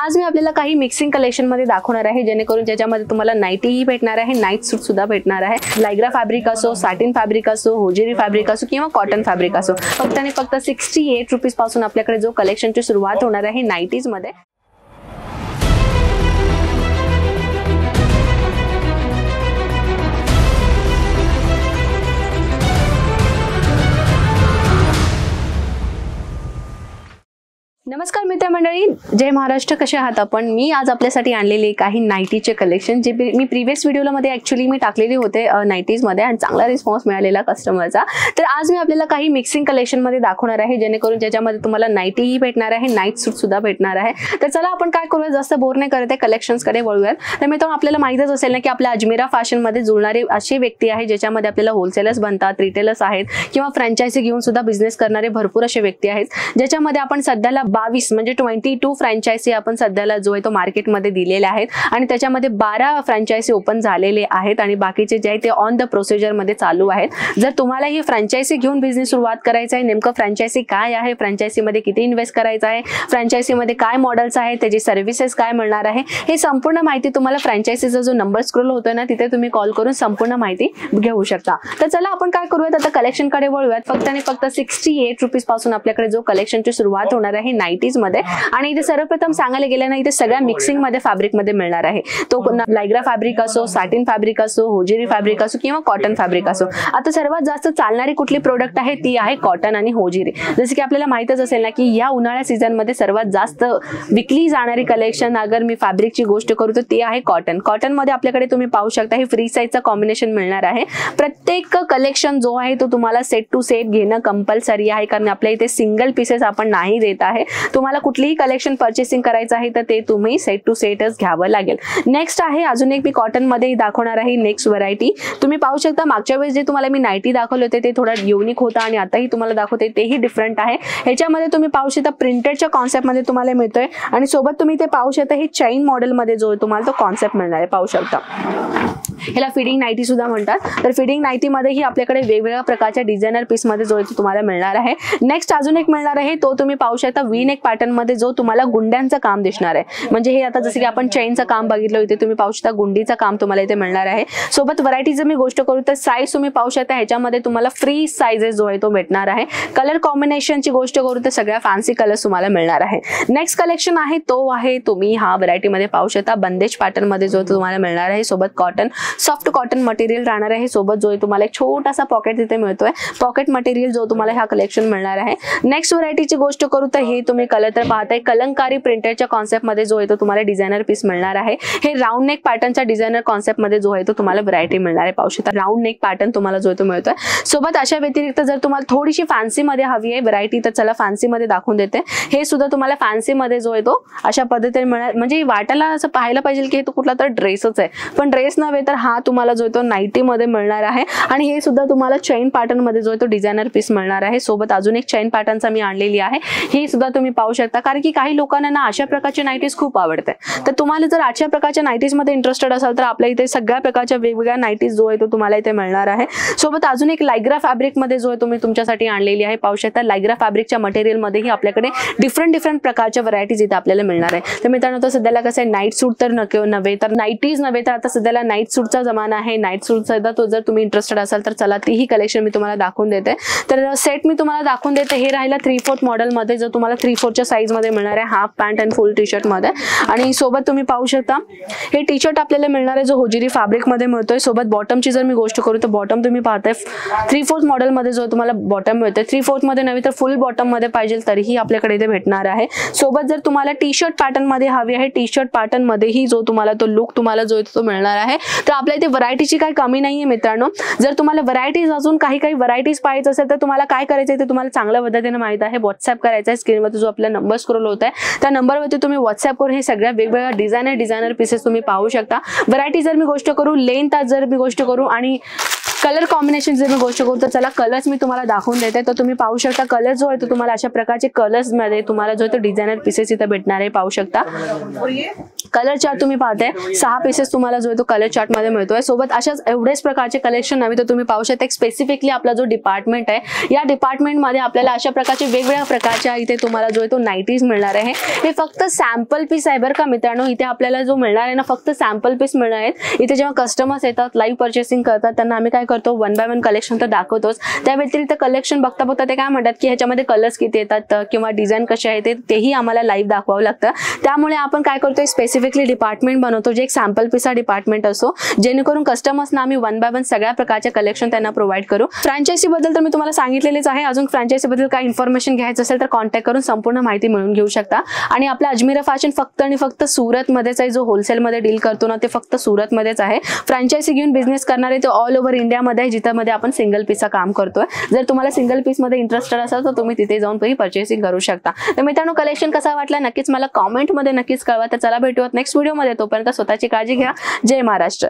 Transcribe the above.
आज मी आपल्याला काही मिक्सिंग कलेक्शन मध्ये दाखवणार आहे, जेणेकरून ज्याच्यामध्ये तुम्हाला नाईटीही भेटणार आहे, नाईट सूट सुद्धा भेटणार आहे। लायग्रा फॅब्रिक असो, सॅटिन फॅब्रिक असो, होजेरी फॅब्रिक असो किंवा कॉटन फॅब्रिक असो, फक्त आणि फक्त 68 रुपीज पासून आपल्याकडे जो कलेक्शनची सुरुवात होणार आहे नाईटीज मध्ये। नमस्कार मित्रमंडळी, जय महाराष्ट्र। कसे आहात आपण? मी आज आपल्यासाठी आणलेले काही नाईटीचे कलेक्शन जे मी प्रीवियस व्हिडिओला मध्ये ऍक्च्युअली मी टाकलेले होते नाईटीज मध्ये आणि चांगला रिस्पॉन्स मिळालेला कस्टमरचा। तर आज मी आपल्याला काही मिक्सिंग कलेक्शन मध्ये दाखवणार आहे, जेणेकरून ज्याच्यामध्ये तुम्हाला नाईटीही भेटणार आहे, नाईट सूट सुद्धा भेटणार आहे। तर चला आपण काय करूया, जास्त बोर नाही करत आहे, कलेक्शन्स कडे वळूयात। तर मित्रांनो, आपल्याला माहितच असेल ना की आपल्या अजमेरा फॅशन मध्ये जुळणारे असे व्यक्ती आहे ज्याच्यामध्ये आपल्याला होलसेलर्स बनतात, रिटेलर्स आहेत किंवा फ्रँचायझी घेऊन सुद्धा बिझनेस करणारे भरपूर असे व्यक्ती आहेत, ज्याच्यामध्ये आपण सध्याला 22 म्हणजे 22 फ्रँचायझी आपण सध्याला जो आहे तो मार्केटमध्ये दिलेले आहेत आणि त्याच्यामध्ये 12 फ्रँचायझी ओपन झालेले आहेत आणि बाकीचे जे आहे ते ऑन द प्रोसिजर मध्ये चालू आहेत। जर तुम्हाला ही फ्रँचायझी घेऊन बिझनेस सुरुवात करायचा आहे, नेमकं फ्रँचायझी काय आहे, फ्रँचायझी मध्ये किती इन्व्हेस्ट करायचं आहे, फ्रँचायझी मध्ये काय मॉडेल्स आहेत, त्याची सर्व्हिसेस काय मिळणार आहे, हे संपूर्ण माहिती तुम्हाला फ्रँचायझीचा जो नंबर स्क्रोल होतोय ना तिथे तुम्ही कॉल करून संपूर्ण माहिती घेऊ शकता। तर चला आपण काय करूयात, आता कलेक्शन कडे वळूयात। फक्त आणि फक्त 68 रुपीज पासून आपल्याकडे जो कलेक्शनची सुरुवात होणार आहे नाईटीज मध्ये। आणि इथे सर्वप्रथम सांगायला गेलं ना, इथे सगळ्या मिक्सिंग मध्ये फॅब्रिक मध्ये मिळणार आहे। तो लायग्रा फॅब्रिक असो, सॅटिन फॅब्रिक असो, होजेरी फॅब्रिक असो किंवा कॉटन फॅब्रिक असो। आता सर्वात जास्त चालणारी कुठली प्रोडक्ट आहे ती आहे कॉटन आणि होजेरी। जसं की आपल्याला माहितच असेल ना की या उन्हाळ्या सीझन मध्ये सर्वात जास्त विकली जाणारी कलेक्शन अगर मी फॅब्रिकची गोष्ट करू तर ती आहे कॉटन। कॉटन मध्ये आपल्याकडे तुम्ही पाहू शकता हे फ्री साईजचा कॉम्बिनेशन मिळणार आहे। प्रत्येक कलेक्शन जो आहे तो तुम्हाला सेट टू सेट घेणं कंपल्सरी आहे, कारण आपल्या इथे सिंगल पीसेस आपण नाही देत आहे। तुम्हाला कुठलीही कलेक्शन परचेसिंग करायचं आहे तर ते तुम्ही सेट टू सेटच घ्यावं लागेल। नेक्स्ट आहे अजून एक मी कॉटन मध्ये दाखवणार आहे नेक्स्ट व्हरायटी। तुम्ही पाहू शकता मागच्या वेळेस जे तुम्हाला मी नाईटी दाखवले होते ते थोडा युनिक होता आणि आताही तुम्हाला दाखवते तेही डिफरंट आहे। ह्याच्यामध्ये तुम्ही पाहू शकता प्रिंटेडच्या कॉन्सेप्ट मध्ये तुम्हाला मिळतोय आणि सोबत तुम्ही ते पाहू शकता हे चैन मॉडेल मध्ये जो तुम्हाला तो कॉन्सेप्ट मिळणार आहे, पाहू शकता। ह्याला फिडिंग नाईटी सुद्धा म्हणतात। तर फिडिंग नाईटी मध्येही आपल्याकडे वेगवेगळ्या प्रकारच्या डिझायनर पीस मध्ये जो तुम्हाला मिळणार आहे। नेक्स्ट अजून एक मिळणार आहे तो तुम्ही पाहू शकता वी नेक पॅटर्न मध्ये जो तुम्हाला गुंड्यांचं काम दिसणार आहे। म्हणजे हे आता जसं की आपण चेनचं काम बघितलं इथे तुम्ही पाहू शकता गुंडीचं काम तुम्हाला इथे मिळणार आहे। सोबत व्हरायटी जर मी गोष्ट करू तर साईज तुम्ही पाहू शकता ह्याच्यामध्ये तुम्हाला फ्री साईजेस जो आहे तो भेटणार आहे। कलर कॉम्बिनेशनची गोष्ट करू तर सगळ्या फॅन्सी कलर्स तुम्हाला मिळणार आहे। नेक्स्ट कलेक्शन आहे तो आहे तुम्ही हा व्हरायटी मध्ये पाहू शकता बंदेज पॅटर्न मध्ये जो तुम्हाला मिळणार आहे। सोबत कॉटन सॉफ्ट कॉटन मटेरियल राहणार आहे। सोबत जो तुम्हाला एक छोटासा पॉकेट तिथे मिळतोय, पॉकेट मटेरियल जो तुम्हाला हा कलेक्शन मिळणार आहे। नेक्स्ट व्हरायटीची गोष्ट करू तर हे तुम्ही कलर तर पाहताय कलंकारी प्रिंटेडच्या कॉन्सेप्ट मध्ये जो आहे तो तुम्हाला डिझायनर पीस मिळणार आहे। हे राऊंड नेक पॅटर्नच्या डिझायनर कॉन्सेप्ट मध्ये जो आहे तो तुम्हाला व्हरायटी मिळणार आहे। पाहू शकता राऊंड नेक पॅटर्न तुम्हाला जो तो मिळतोय। सोबत अशा व्यतिरिक्त जर तुम्हाला थोडीशी फॅन्सी मध्ये हवी आहे व्हरायटी तर चला फॅन्सी मध्ये दाखवून देते। हे सुद्धा तुम्हाला फॅन्सी मध्ये जो आहे तो अशा पद्धतीने मिळणार, म्हणजे वाटायला असं पाहायला पाहिजे की हे तो कुठला तर ड्रेसच आहे, पण ड्रेस नव्हे तर हा तुम्हाला जो तो नाईटी मध्ये मिळणार आहे। आणि हे सुद्धा तुम्हाला चैन पॅटर्न मध्ये जो तो डिझायनर पीस मिळणार आहे। सोबत अजून एक चैन पॅटर्नचा मी आणलेली आहे, ही सुद्धा तुम्ही पाहू शकता, कारण की काही लोकांना ना अशा प्रकारचे नाईटीज खूप आवडते। तर तुम्हाला जर अशा प्रकारच्या नाईटीज मध्ये इंटरेस्टेड असाल तर आपल्या इथे सगळ्या प्रकारच्या वेगवेगळ्या नाईटीज जो आहे तो तुम्हाला इथे मिळणार आहे। सोबत अजून एक लायग्रा फॅब्रिक मध्ये जो आहे तुम्ही तुमच्यासाठी आणलेली आहे, पाहू शकता लायग्रा फॅब्रिकच्या मटेरियल मध्येही आपल्याकडे डिफरंट प्रकारच्या व्हरायटीज इथे आपल्याला मिळणार आहे। तर मित्रांनो, तर सध्याला कसं आहे नाईट सूट तर नव्हे तर नाईटीज नव्हे तर आता सध्याला नाईट सूटचा जमाना आहे। नाईट सूट सुद्धा तो जर तुम्ही इंटरेस्टेड असाल तर चला तीही कलेक्शन मी तुम्हाला दाखवून देते। तर सेट मी तुम्हाला दाखवून देते। हे राहिला 3/4 मॉडेल मध्ये जो तुम्हाला 3/4च्या साईज मध्ये मिळणार आहे, हाफ पॅन्ट आणि फुल टी शर्ट मध्ये। आणि सोबत तुम्ही पाहू शकता हे टी शर्ट आपल्याला मिळणार आहे जो होजेरी फॅब्रिक मध्ये मिळतोय। सोबत बॉटमची जर मी गोष्ट करू तर बॉटम तुम्ही पाहताय 3/4 मॉडेल मध्ये जो तुम्हाला बॉटम मिळतोय। 3/4 मध्ये नव्हे तर फुल बॉटम मध्ये पाहिजे तरीही आपल्याकडे इथे भेटणार आहे। सोबत जर तुम्हाला टी शर्ट पॅटर्न मध्ये हवी आहे, टी शर्ट पॅटर्न मध्येही जो तुम्हाला तो लुक तुम्हाला जो तो मिळणार आहे। तर आपल्या इथे व्हरायटीची काही कमी नाहीये मित्रांनो। जर तुम्हाला व्हरायटीज अजून काही व्हरायटीज पाहिजे असेल तर तुम्हाला काय करायचं ते तुम्हाला चांगल्या पद्धतीने माहित आहे, व्हॉट्सअप करायचा आहे। स्क्रीनवरती जो आपला नंबर स्क्रोल होत आहे त्या नंबरवरती तुम्ही व्हॉट्सअप करून हे सगळ्या वेगवेगळ्या डिझायनर पीसेस तुम्ही पाहू शकता। व्हरायटी जर मी गोष्ट करू, लेंथ जर मी गोष्ट करू आणि कलर कॉम्बिनेशन जर मी गोष्ट करू तर चला कलर्स मी तुम्हाला दाखवून देते। तर तुम्ही पाहू शकता कलर जो आहे तो तुम्हाला अशा प्रकारचे कलर्स मध्ये तुम्हाला जो तो डिझायनर पीसेस इथे भेटणार आहे, पाहू शकता। कलर चार्ट तुम्ही पाहताय 6 पीसेस तुम्हाला जो आहे तो कलर चार्ट मध्ये मिळतोय. सोबत अशाच एवढेच प्रकारचे कलेक्शन नव्हे तर तुम्ही पाहू शकता स्पेसिफिकली आपला जो डिपार्टमेंट आहे या डिपार्टमेंट मध्ये आपल्याला अशा प्रकारचे वेगवेगळ्या प्रकारच्या इथे तुम्हाला जो आहे तो नाईटीज मिळणार आहे. हे फक्त सॅम्पल पीस आहे बरं का मित्रांनो. इथे आपल्याला जो मिळणार आहे ना फक्त सॅम्पल पीस मिळणार आहेत. इथे जेव्हा कस्टमर्स येतात लाईव्ह परचेसिंग करतात त्यांना आम्ही काय करतो 1 बाय 1 कलेक्शन तर दाखवतोच. त्या व्यतिरिक्त कलेक्शन बघता बघता ते काय म्हणतात की ह्याच्यामध्ये कलर्स किती येतात किंवा डिझाईन कसे आहे तेही आम्हाला लाईव्ह दाखवावं लागतं. त्यामुळे आपण काय करतोय स्पेसिफिकली डिपार्टमेंट बनवतो जे एक सॅम्पल पीसचा डिपार्टमेंट असो जेणेकरून कस्टमर्सना आम्ही 1 बाय 1 सगळ्या प्रकारचे कलेक्शन त्यांना प्रोव्हाइड करू. फ्रँचायझी बद्दल तर मी तुम्हाला सांगितलेलेच आहे. अजून फ्रँचायझी बद्दल काही इन्फॉर्मेशन घ्यायचं असेल तर कॉन्टॅक्ट करून संपूर्ण माहिती मिळवून घेऊ शकता. आणि आपला अजमेरा फॅशन फक्त आणि फक्त सुरतमध्येच आहे. जो होलसेलमध्ये डील करतो ना ते फक्त सुरतमध्येच आहे. फ्रँचायझी घेऊन बिझनेस करणारे ते ऑल ओव्हर इंडियामध्ये आहे जिथे मध्ये आपण सिंगल पीसचा काम करतोय. जर तुम्हाला सिंगल पीस मध्ये इंटरेस्टेड असाल तर तुम्ही तिथे जाऊन परचेसिंग करू शकता. तर मित्रांनो कलेक्शन कसा वाटला नक्कीच मला कॉमेंट मध्ये नक्कीच कळवा. तर चला भेटूयात नेक्स्ट व्हिडिओ मध्ये. तोपर्यंत स्वतःची काळजी घ्या. जय महाराष्ट्र.